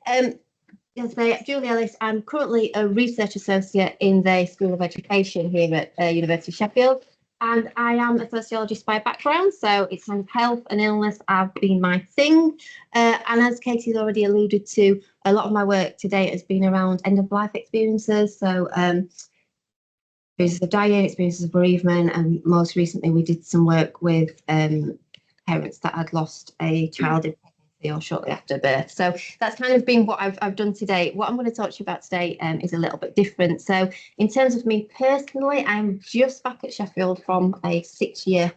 Um, Yes, Julie Ellis. I'm currently a research associate in the School of Education here at University of Sheffield, and I am a sociologist by background, so it's kind of health and illness have been my thing. And as Katie's already alluded to, a lot of my work today has been around end-of-life experiences, so experiences of dying, experiences of bereavement, and most recently we did some work with parents that had lost a child in or shortly after birth. So that's kind of been what I've done today. What I'm going to talk to you about today is a little bit different. So in terms of me personally, I'm just back at Sheffield from a 6-year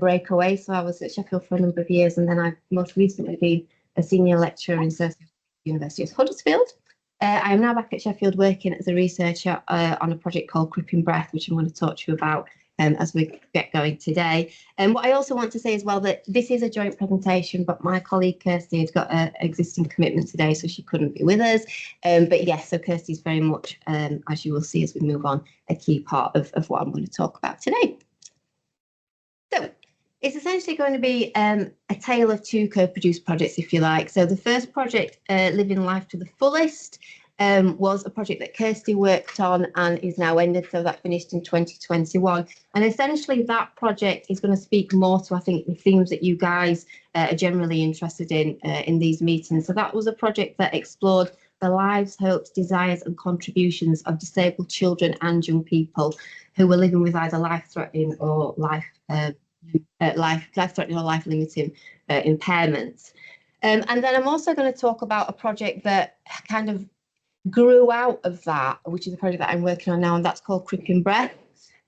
breakaway. So I was at Sheffield for a number of years, and then I've most recently been a senior lecturer in sociology at the University of Huddersfield. I am now back at Sheffield working as a researcher on a project called Cripping, which I'm going to talk to you about as we get going today. And what I also want to say as well, that this is a joint presentation, but my colleague Kirsty has got an existing commitment today, so she couldn't be with us. But yes, so Kirsty's very much, as you will see as we move on, a key part of what I'm going to talk about today. So it's essentially going to be a tale of two co-produced projects, if you like. So the first project, Living Life to the Fullest, was a project that Kirsty worked on and is now ended. So that finished in 2021. And essentially that project is going to speak more to, I think, the themes that you guys are generally interested in these meetings. So that was a project that explored the lives, hopes, desires and contributions of disabled children and young people who were living with either life-threatening or life-threatening or life-limiting impairments. And then I'm also going to talk about a project that kind of grew out of that, which is a project that I'm working on now, and that's called Cripping.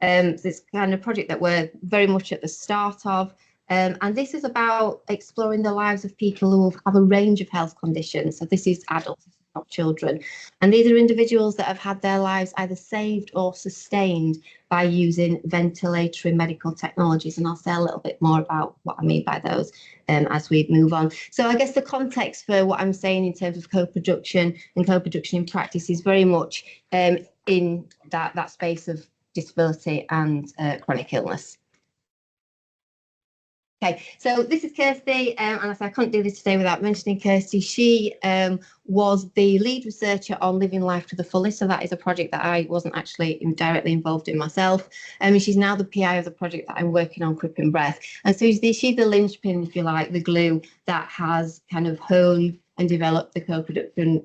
This kind of project that we're very much at the start of. And this is about exploring the lives of people who have a range of health conditions. So this is adults, not children. And these are individuals that have had their lives either saved or sustained by using ventilatory medical technologies. And I'll say a little bit more about what I mean by those as we move on. So I guess the context for what I'm saying in terms of co-production and co-production in practice is very much in that space of disability and chronic illness. Okay, so this is Kirsty, and I said I couldn't do this today without mentioning Kirsty. She was the lead researcher on Living Life to the Fullest, so that is a project that I wasn't actually directly involved in myself. And she's now the PI of the project that I'm working on, Cripping. And so she's the linchpin, if you like, the glue that has kind of honed and developed the co-production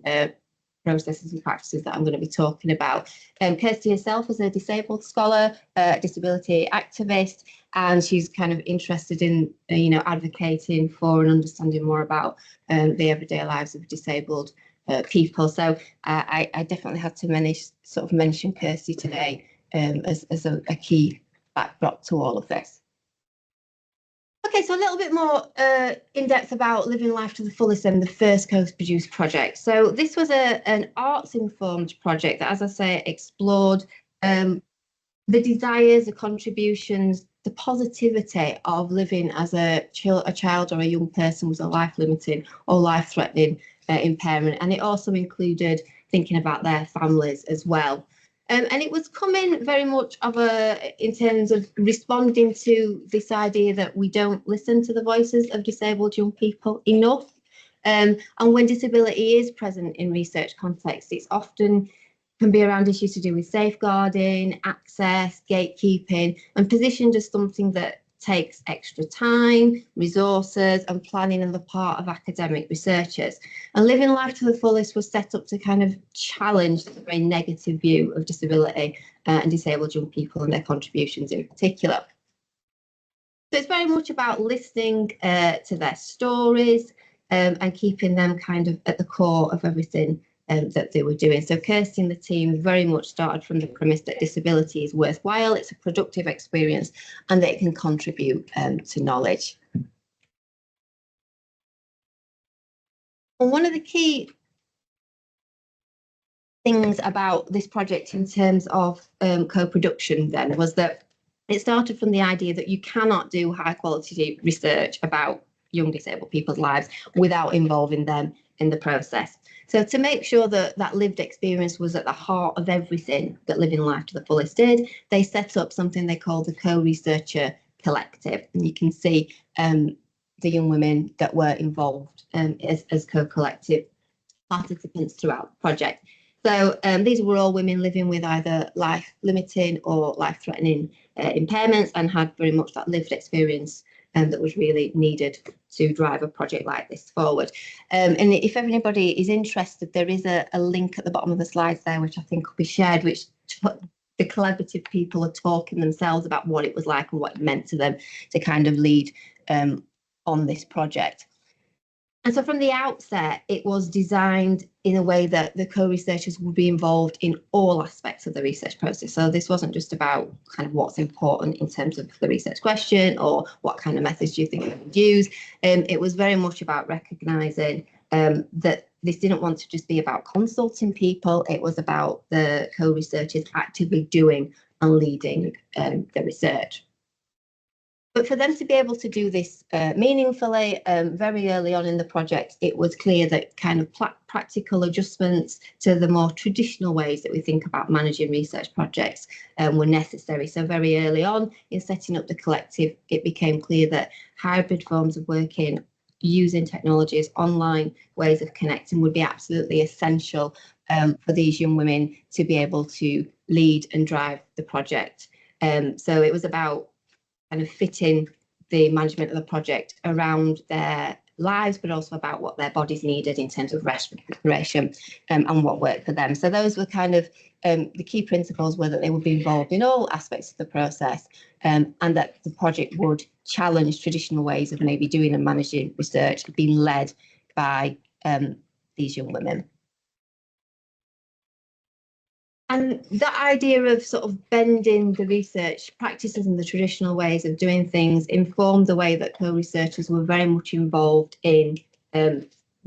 processes and practices that I'm going to be talking about. Kirsty herself is a disabled scholar, disability activist, and she's kind of interested in, advocating for and understanding more about the everyday lives of disabled people. So I definitely had to mention Kirsty today as a key backdrop to all of this. Okay, so a little bit more in depth about Living Life to the Fullest and the first co-produced project. So this was an arts-informed project that, as I say, explored the desires, the contributions, the positivity of living as a child or a young person with a life-limiting or life-threatening impairment. And it also included thinking about their families as well. And it was coming very much in terms of responding to this idea that we don't listen to the voices of disabled young people enough. And when disability is present in research contexts, it's often can be around issues to do with safeguarding, access, gatekeeping, and positioned as something that takes extra time, resources and planning on the part of academic researchers. And Living Life to the Fullest was set up to kind of challenge the very negative view of disability and disabled young people and their contributions in particular. So it's very much about listening to their stories and keeping them kind of at the core of everything that they were doing. So Kirsty and the team very much started from the premise that disability is worthwhile, it's a productive experience, and that it can contribute to knowledge. And one of the key things about this project in terms of co-production then was that it started from the idea that you cannot do high quality research about young disabled people's lives without involving them in the process. So to make sure that that lived experience was at the heart of everything that Living Life to the Fullest did, they set up something they called the Co-Researcher Collective. And you can see the young women that were involved as co-collective participants throughout the project. So these were all women living with either life-limiting or life-threatening impairments, and had very much that lived experience that was really needed to drive a project like this forward. And if anybody is interested, there is a link at the bottom of the slides there, which I think will be shared, which the collaborative people are talking themselves about what it was like and what it meant to them to kind of lead on this project. And so from the outset, it was designed in a way that the co-researchers would be involved in all aspects of the research process. So this wasn't just about kind of what's important in terms of the research question or what kind of methods do you think we would use. It was very much about recognising that this didn't want to just be about consulting people. It was about the co-researchers actively doing and leading the research. But for them to be able to do this meaningfully, very early on in the project, it was clear that kind of practical adjustments to the more traditional ways that we think about managing research projects were necessary. So very early on in setting up the collective, it became clear that hybrid forms of working, using technologies, online ways of connecting would be absolutely essential for these young women to be able to lead and drive the project. So it was about kind of fitting the management of the project around their lives, but also about what their bodies needed in terms of rest, recuperation, and what worked for them. So those were kind of the key principles, were that they would be involved in all aspects of the process, and that the project would challenge traditional ways of maybe doing and managing research, being led by these young women. And that idea of sort of bending the research practices and the traditional ways of doing things informed the way that co-researchers were very much involved in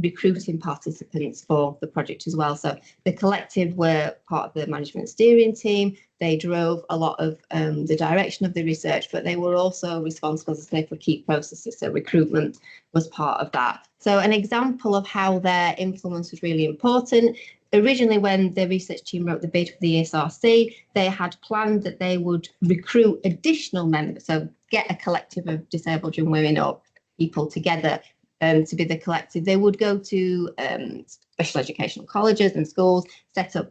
recruiting participants for the project as well. So the collective were part of the management steering team. They drove a lot of the direction of the research, but they were also responsible, as I say, for key processes. So recruitment was part of that. So an example of how their influence was really important. Originally, when the research team wrote the bid for the ESRC, they had planned that they would recruit additional members, so get a collective of disabled young women or people together to be the collective. They would go to special educational colleges and schools, set up,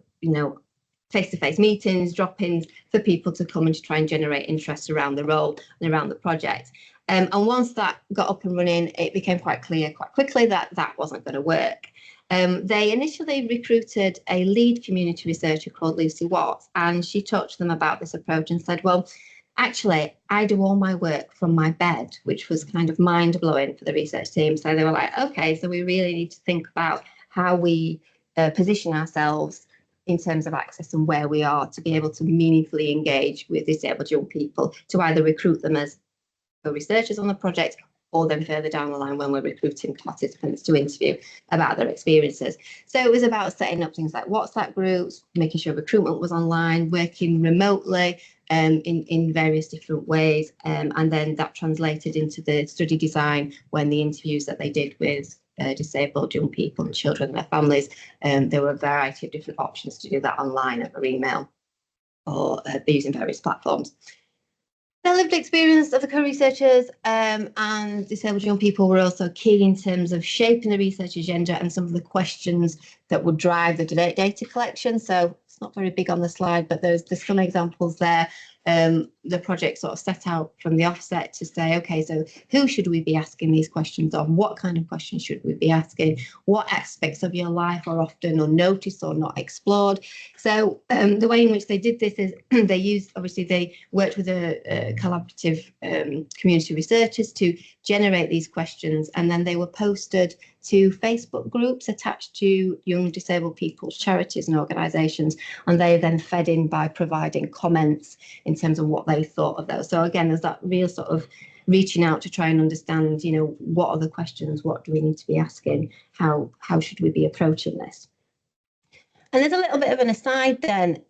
face-to-face meetings, drop-ins for people to come and to try and generate interest around the role and around the project. And once that got up and running, it became quite clear quite quickly that that wasn't going to work. They initially recruited a lead community researcher called Lucy Watts, and she talked to them about this approach and said, well, actually, I do all my work from my bed, which was kind of mind-blowing for the research team. So they were like, okay, so we really need to think about how we position ourselves in terms of access and where we are to be able to meaningfully engage with disabled young people, to either recruit them as researchers on the project, or then further down the line when we're recruiting participants to interview about their experiences. So it was about setting up things like WhatsApp groups, making sure recruitment was online, working remotely in various different ways. And then that translated into the study design when the interviews that they did with disabled young people and children and their families. There were a variety of different options to do that online, over email, or using various platforms. The lived experience of the co-researchers and disabled young people were also key in terms of shaping the research agenda and some of the questions that would drive the data collection. So it's not very big on the slide, but there's some examples there. The project sort of set out from the offset to say, okay, so who should we be asking these questions of? What kind of questions should we be asking? What aspects of your life are often unnoticed or not explored? So the way in which they did this is they worked with a collaborative community researchers to generate these questions, and then they were posted to Facebook groups attached to young disabled people's charities and organisations, and they then fed in by providing comments in terms of what they thought of those. So again, there's that real sort of reaching out to try and understand, what are the questions, what do we need to be asking, how should we be approaching this? And there's a little bit of an aside then.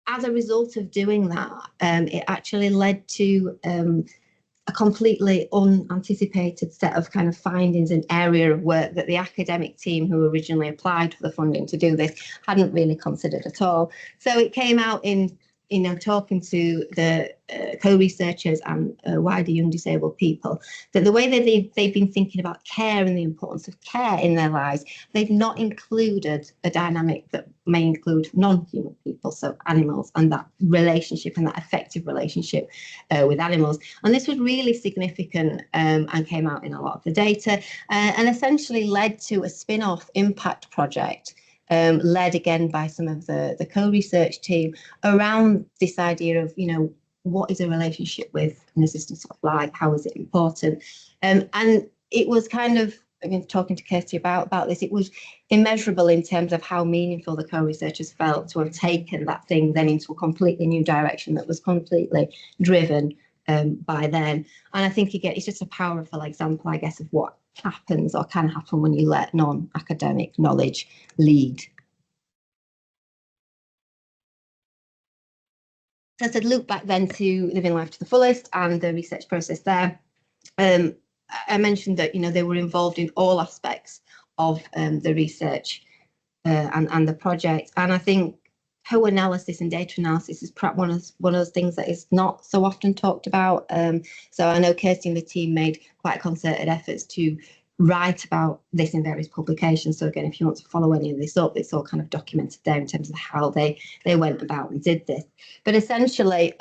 As a result of doing that, it actually led to a completely unanticipated set of kind of findings and area of work that the academic team who originally applied for the funding to do this hadn't really considered at all. So it came out in talking to the co-researchers and wider young disabled people, that the way that they've been thinking about care and the importance of care in their lives, they've not included a dynamic that may include non-human people, so animals, and that relationship and that effective relationship with animals. And this was really significant and came out in a lot of the data and essentially led to a spin-off impact project led again by some of the co-research team around this idea of, what is a relationship with an assistance of life? How is it important? And it was kind of, again, talking to Kirsty about this, it was immeasurable in terms of how meaningful the co-researchers felt to have taken that thing then into a completely new direction that was completely driven by them. And I think, again, it's just a powerful example, I guess, of what happens or can happen when you let non-academic knowledge lead. So I said, look back then to living life to the fullest and the research process there. I mentioned that, they were involved in all aspects of the research and the project. And I think co-analysis and data analysis is perhaps one of those things that is not so often talked about. So I know Kirsty and the team made quite concerted efforts to write about this in various publications. So again, if you want to follow any of this up, it's all kind of documented there in terms of how they went about and did this. But essentially,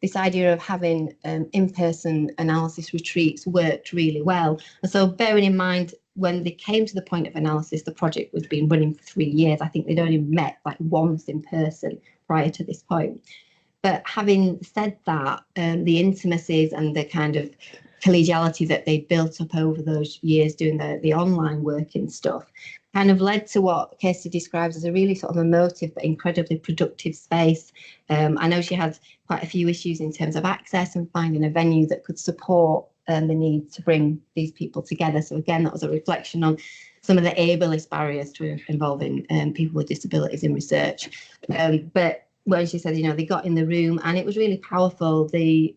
this idea of having in-person analysis retreats worked really well. And so bearing in mind, when they came to the point of analysis, the project was been running for 3 years. I think they'd only met like once in person prior to this point. But having said that, the intimacies and the kind of collegiality that they built up over those years doing the online work and stuff kind of led to what Kirsty describes as a really sort of emotive but incredibly productive space. I know she had quite a few issues in terms of access and finding a venue that could support the need to bring these people together. So again, that was a reflection on some of the ableist barriers to involving people with disabilities in research. But when she said, they got in the room and it was really powerful. The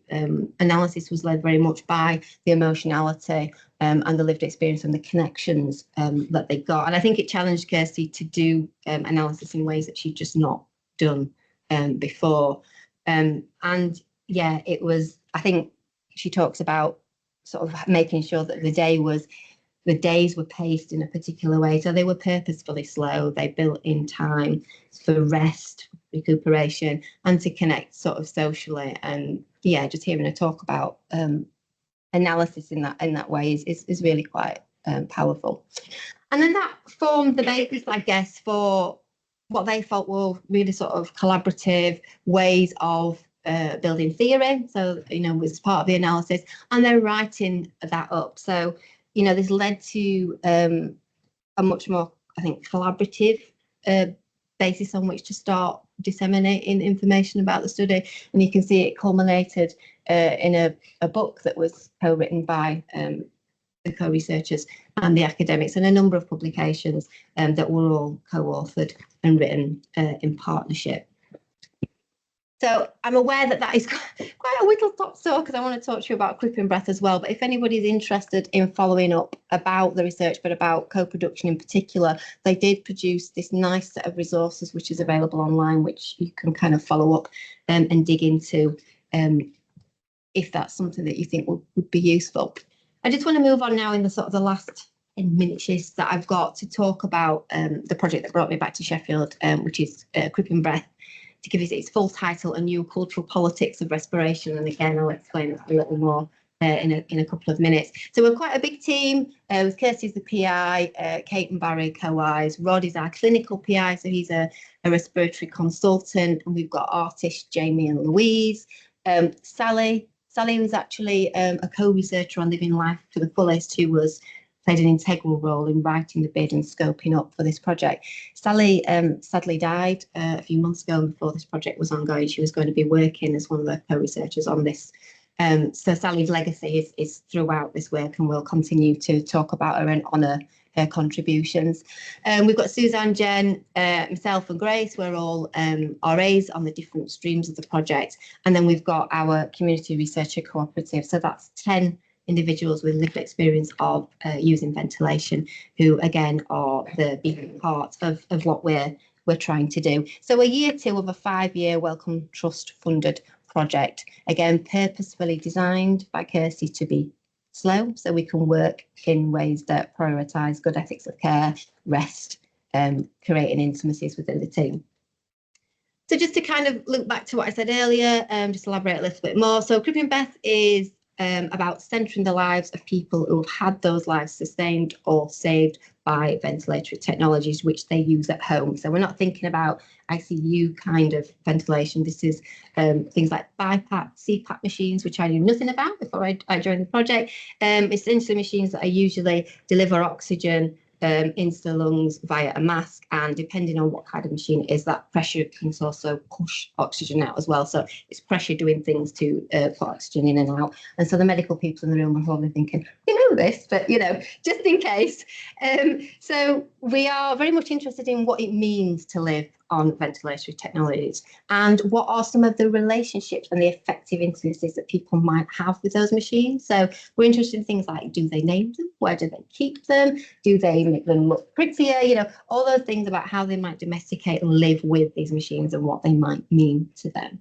analysis was led very much by the emotionality and the lived experience and the connections that they got. And I think it challenged Kirsty to do analysis in ways that she'd just not done before. And yeah, it was, I think she talks about sort of making sure that the days were paced in a particular way. So they were purposefully slow. They built in time for rest, recuperation, and to connect sort of socially. And yeah, just hearing her talk about analysis in that way is really quite powerful. And then that formed the basis, I guess, for what they felt were really sort of collaborative ways of building theory. So, was part of the analysis, and they're writing that up. So, this led to a much more, I think, collaborative basis on which to start disseminating information about the study. And you can see it culminated in a book that was co-written by the co-researchers and the academics, and a number of publications that were all co-authored and written in partnership. So I'm aware that is quite a whistle-stop tour because I want to talk to you about Cripping breath as well. But if anybody's interested in following up about the research, but about co-production in particular, they did produce this nice set of resources which is available online, which you can kind of follow up and dig into if that's something that you think would be useful. I just want to move on now in the sort of the last 10 minutes that I've got to talk about the project that brought me back to Sheffield, which is Cripping breath. To give it its full title, A New Cultural Politics of Respiration. And again, I'll explain that a little more in a couple of minutes. So we're quite a big team. With Kirsty as the PI, Kate and Barry co-Is. Rod is our clinical PI, so he's a respiratory consultant. And we've got artists Jamie and Louise. Sally was actually a co-researcher on Living Life to the Fullest, who played an integral role in writing the bid and scoping up for this project. Sally sadly died a few months ago before this project was ongoing. She was going to be working as one of the co-researchers on this. So Sally's legacy is throughout this work, and we'll continue to talk about her and honour her contributions. We've got Suzanne, Jen, myself and Grace. We're all RAs on the different streams of the project. And then we've got our community researcher cooperative. So that's 10 individuals with lived experience of using ventilation, who again are the big part of what we're we're trying to do. So a year 2 of a 5-year Wellcome Trust funded project, again, purposefully designed by Kirsty to be slow, so we can work in ways that prioritise good ethics of care, rest, creating intimacies within the team. So just to kind of look back to what I said earlier, just elaborate a little bit more. So Cripping Beth is about centering the lives of people who have had those lives sustained or saved by ventilatory technologies which they use at home. So we're not thinking about ICU kind of ventilation. This is things like BiPAP, CPAP machines, which I knew nothing about before I joined the project. Essentially machines that usually deliver oxygen into the lungs via a mask, and depending on what kind of machine it is, that pressure can also push oxygen out as well. So it's pressure doing things to put oxygen in and out. And so the medical people in the room are probably thinking, you know this, but you know, just in case. So we are very much interested in what it means to live on ventilatory technologies and what are some of the relationships and the effective intimacies that people might have with those machines. So we're interested in things like, do they name them? Where do they keep them? Do they make them look prettier? You know, all those things about how they might domesticate and live with these machines and what they might mean to them.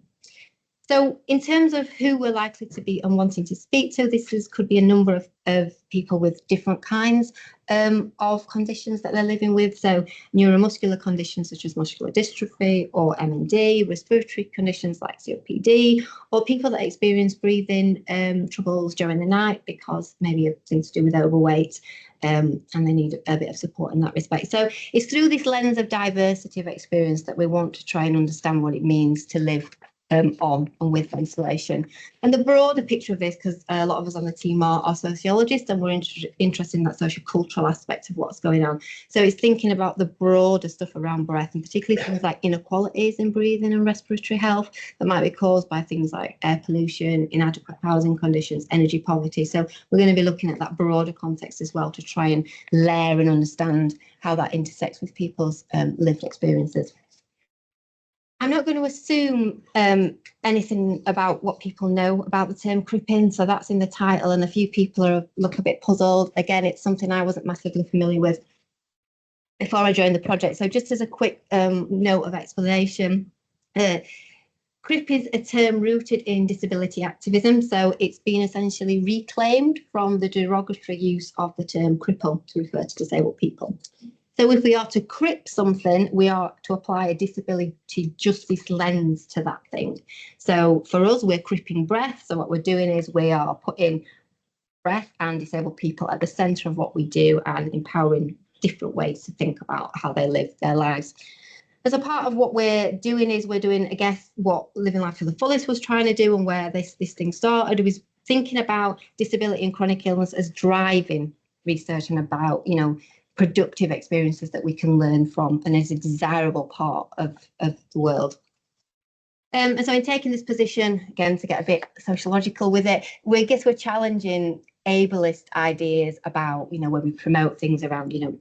So in terms of who we're likely to be and wanting to speak to, could be a number of people with different kinds of conditions that they're living with. So neuromuscular conditions such as muscular dystrophy or MND, respiratory conditions like COPD, or people that experience breathing troubles during the night because maybe it's things to do with overweight, and they need a bit of support in that respect. So it's through this lens of diversity of experience that we want to try and understand what it means to live on and with ventilation. And the broader picture of this, because a lot of us on the team are sociologists and we're interested in that social cultural aspect of what's going on. So it's thinking about the broader stuff around breath, and particularly things like inequalities in breathing and respiratory health that might be caused by things like air pollution, inadequate housing conditions, energy poverty. So we're going to be looking at that broader context as well to try and layer and understand how that intersects with people's lived experiences. I'm not going to assume anything about what people know about the term cripping, so that's in the title, and a few people look a bit puzzled. Again, it's something I wasn't massively familiar with before I joined the project. So just as a quick note of explanation, crip is a term rooted in disability activism, so it's been essentially reclaimed from the derogatory use of the term cripple to refer to disabled people. So if we are to crip something, we are to apply a disability justice lens to that thing. So for us, we're cripping breath. So what we're doing is we are putting breath and disabled people at the centre of what we do and empowering different ways to think about how they live their lives. As a part of what we're doing is we're doing, I guess, what Living Life to the Fullest was trying to do, and where this thing started was thinking about disability and chronic illness as driving research and about, you know, productive experiences that we can learn from and is a desirable part of the world. And so in taking this position, again, to get a bit sociological with it, we guess we're challenging ableist ideas about, you know, where we promote things around, you know,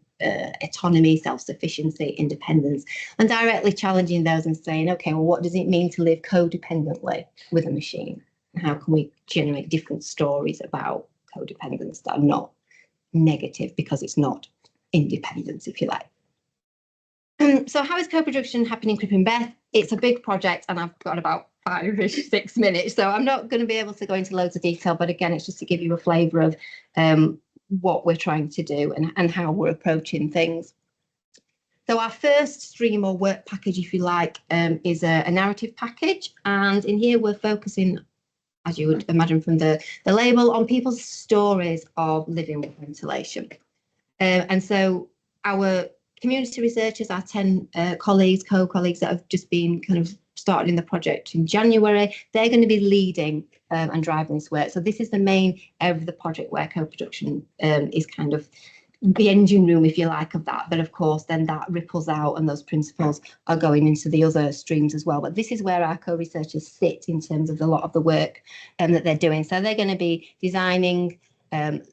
autonomy, self-sufficiency, independence, and directly challenging those and saying, okay, well, what does it mean to live codependently with a machine? And how can we generate different stories about codependence that are not negative because it's not independence, if you like. So how is co-production happening in Cripping Beth? It's a big project and I've got about 5-6 minutes, so I'm not going to be able to go into loads of detail, but again, it's just to give you a flavour of what we're trying to do and how we're approaching things. So our first stream or work package, if you like, is a narrative package, and in here we're focusing, as you would imagine from the label, on people's stories of living with ventilation. And so our community researchers, our 10 co-colleagues that have just been kind of started in the project in January, they're going to be leading and driving this work. So this is the main area of the project where co-production is kind of the engine room, if you like, of that. But of course, then that ripples out and those principles are going into the other streams as well. But this is where our co-researchers sit in terms of a lot of the work that they're doing. So they're going to be designing,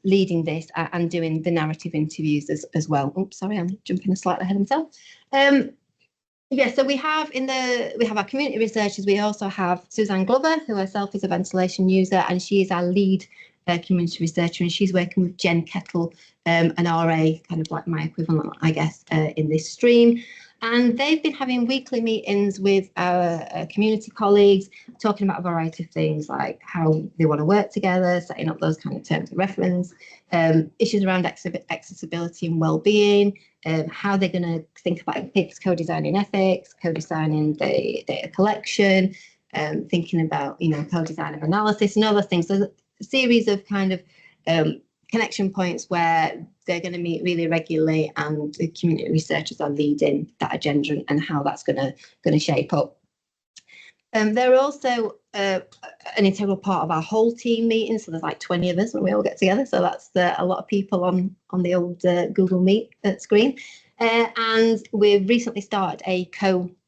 leading this and doing the narrative interviews as well. Oops, sorry, I'm jumping slightly ahead of myself. Yeah, so we have our community researchers. We also have Suzanne Glover, who herself is a ventilation user, and she is our lead community researcher, and she's working with Jen Kettle, an RA, kind of like my equivalent, I guess, in this stream. And they've been having weekly meetings with our community colleagues, talking about a variety of things like how they want to work together, setting up those kind of terms of reference, issues around accessibility and well-being, how they're going to think about PICS, co-designing ethics, co-designing the data collection, thinking about, co-design of analysis and all those things. So a series of kind of connection points where they're going to meet really regularly, and the community researchers are leading that agenda and how that's going to shape up. They're also an integral part of our whole team meeting. So there's like 20 of us when we all get together. So that's a lot of people on the old Google Meet screen. And we've recently started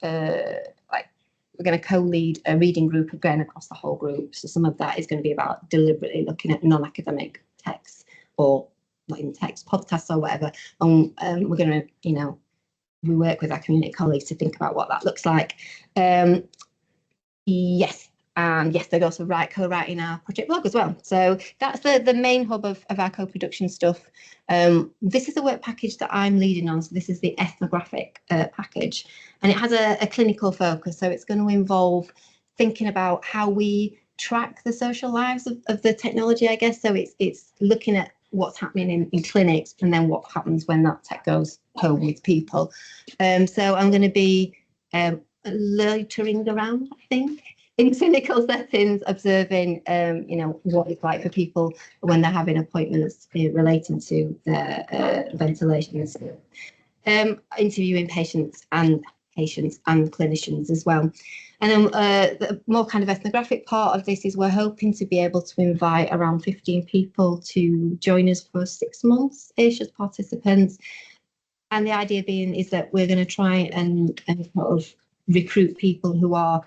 we're going to co-lead a reading group again across the whole group. So some of that is going to be about deliberately looking at non-academic texts, or not even text, podcasts or whatever. And we're going to, we work with our community colleagues to think about what that looks like. Yes, and yes, they're also co-writing our project blog as well. So that's the main hub of our co-production stuff. This is a work package that I'm leading on. So this is the ethnographic package, and it has a clinical focus. So it's going to involve thinking about how we track the social lives of the technology, I guess. So it's looking at what's happening in clinics, and then what happens when that tech goes home with people. So I'm going to be loitering around, I think, in clinical settings, observing, what it's like for people when they're having appointments relating to their ventilations, interviewing patients and clinicians as well. And then the more kind of ethnographic part of this is we're hoping to be able to invite around 15 people to join us for 6 months-ish as participants. And the idea being is that we're going to try and sort of recruit people who are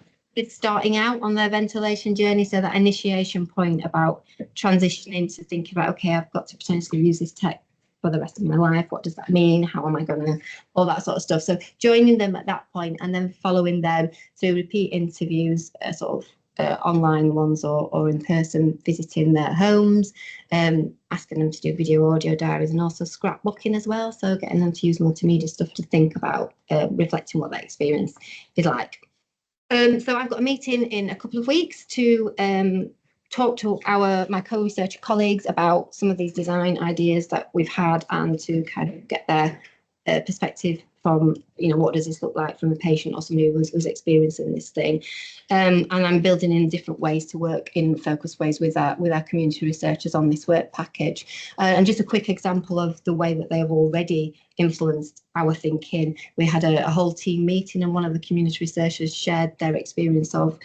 starting out on their ventilation journey. So that initiation point about transitioning to thinking about, okay, I've got to potentially use this tech for the rest of my life. What does that mean? How am I going to, all that sort of stuff. So joining them at that point and then following them through repeat interviews, online ones or in person, visiting their homes, asking them to do video audio diaries, and also scrapbooking as well. So getting them to use multimedia stuff to think about reflecting what that experience is like. So I've got a meeting in a couple of weeks to talk to my co-researcher colleagues about some of these design ideas that we've had, and to kind of get their perspective from, what does this look like from a patient or somebody who's experiencing this thing. And I'm building in different ways to work in focused ways with our community researchers on this work package. And just a quick example of the way that they have already influenced our thinking. We had a whole team meeting, and one of the community researchers shared their experience of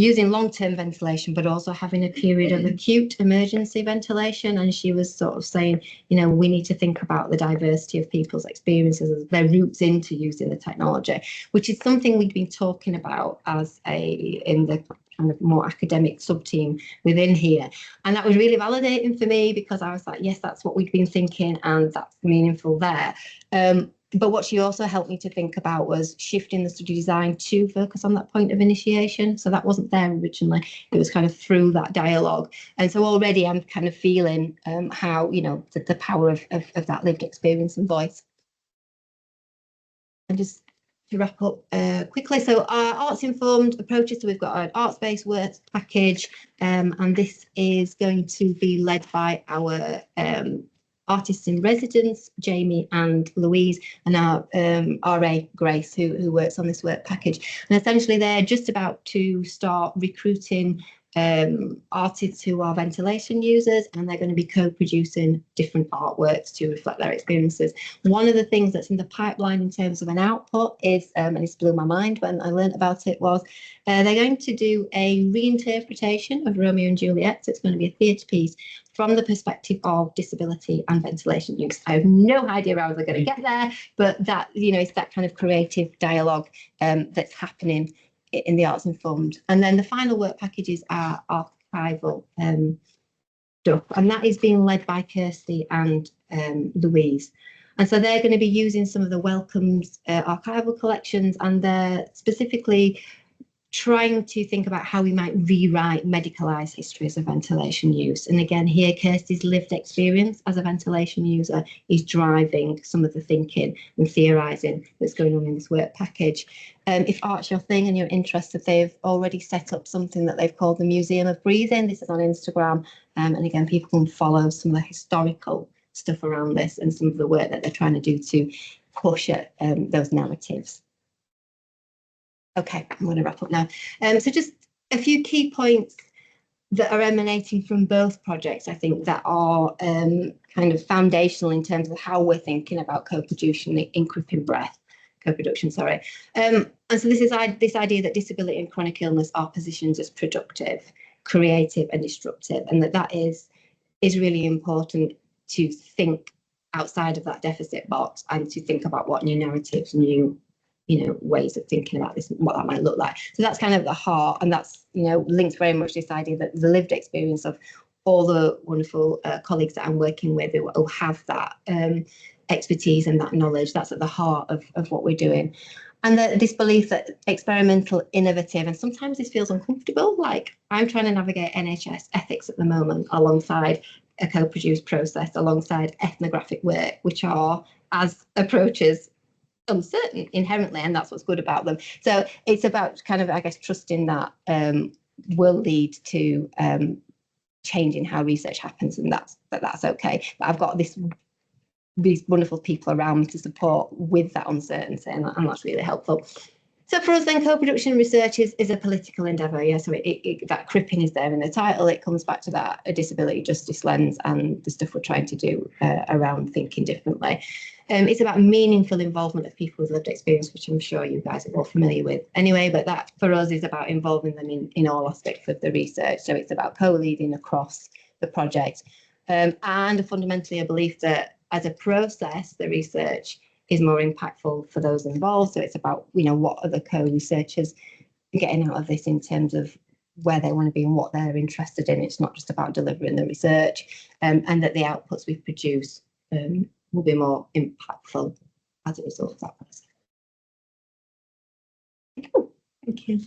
using long-term ventilation, but also having a period of acute emergency ventilation. And she was sort of saying, we need to think about the diversity of people's experiences, their routes into using the technology, which is something we've been talking about in the kind of more academic sub-team within here. And that was really validating for me, because I was like, yes, that's what we've been thinking, and that's meaningful there. But what she also helped me to think about was shifting the study design to focus on that point of initiation. So that wasn't there originally. It was kind of through that dialogue. And so already I'm kind of feeling how, the power of that lived experience and voice. And just to wrap up quickly, so our arts-informed approaches, so we've got an arts-based work package, and this is going to be led by our artists in residence, Jamie and Louise, and our RA, Grace, who works on this work package. And essentially they're just about to start recruiting artists who are ventilation users, and they're going to be co-producing different artworks to reflect their experiences. One of the things that's in the pipeline in terms of an output is, and it's blew my mind when I learned about it, was they're going to do a reinterpretation of Romeo and Juliet. So it's going to be a theatre piece from the perspective of disability and ventilation use. I have no idea how they're going to get there, but that, it's that kind of creative dialogue that's happening in the arts informed. And then the final work packages are archival stuff, and that is being led by Kirsty and Louise. And so they're going to be using some of the Wellcome's archival collections, and they're specifically trying to think about how we might rewrite medicalised histories of ventilation use. And again, here, Kirsty's lived experience as a ventilation user is driving some of the thinking and theorising that's going on in this work package. If art's your thing and you're interested, they've already set up something that they've called the Museum of Breathing. This is on Instagram. And again, people can follow some of the historical stuff around this and some of the work that they're trying to do to push at those narratives. Okay, I'm going to wrap up now. So just a few key points that are emanating from both projects, I think, that are kind of foundational in terms of how we're thinking about co-production in Cripping breath, co-production, sorry. And so this is this idea that disability and chronic illness are positioned as productive, creative and disruptive, and that is really important to think outside of that deficit box and to think about what new narratives, new ways of thinking about this, what that might look like. So that's kind of the heart, and that's, links very much to this idea that the lived experience of all the wonderful colleagues that I'm working with who have that expertise and that knowledge, that's at the heart of what we're doing. And this belief that experimental, innovative, and sometimes this feels uncomfortable, like I'm trying to navigate NHS ethics at the moment alongside a co-produced process, alongside ethnographic work, which are, as approaches, uncertain inherently, and that's what's good about them. So it's about kind of, I guess, trusting that will lead to change in how research happens, and that's okay. But I've got these wonderful people around me to support with that uncertainty, and that's really helpful. So for us then, co-production research is a political endeavour, yeah, so that cripping is there in the title. It comes back to that a disability justice lens and the stuff we're trying to do around thinking differently. It's about meaningful involvement of people with lived experience, which I'm sure you guys are all familiar with anyway, but that for us is about involving them in all aspects of the research. So it's about co-leading across the project, and fundamentally a belief that as a process, the research is more impactful for those involved. So it's about, what are the co-researchers getting out of this in terms of where they want to be and what they're interested in. It's not just about delivering the research, and that the outputs we produce will be more impactful as a result of that process. Oh, thank you.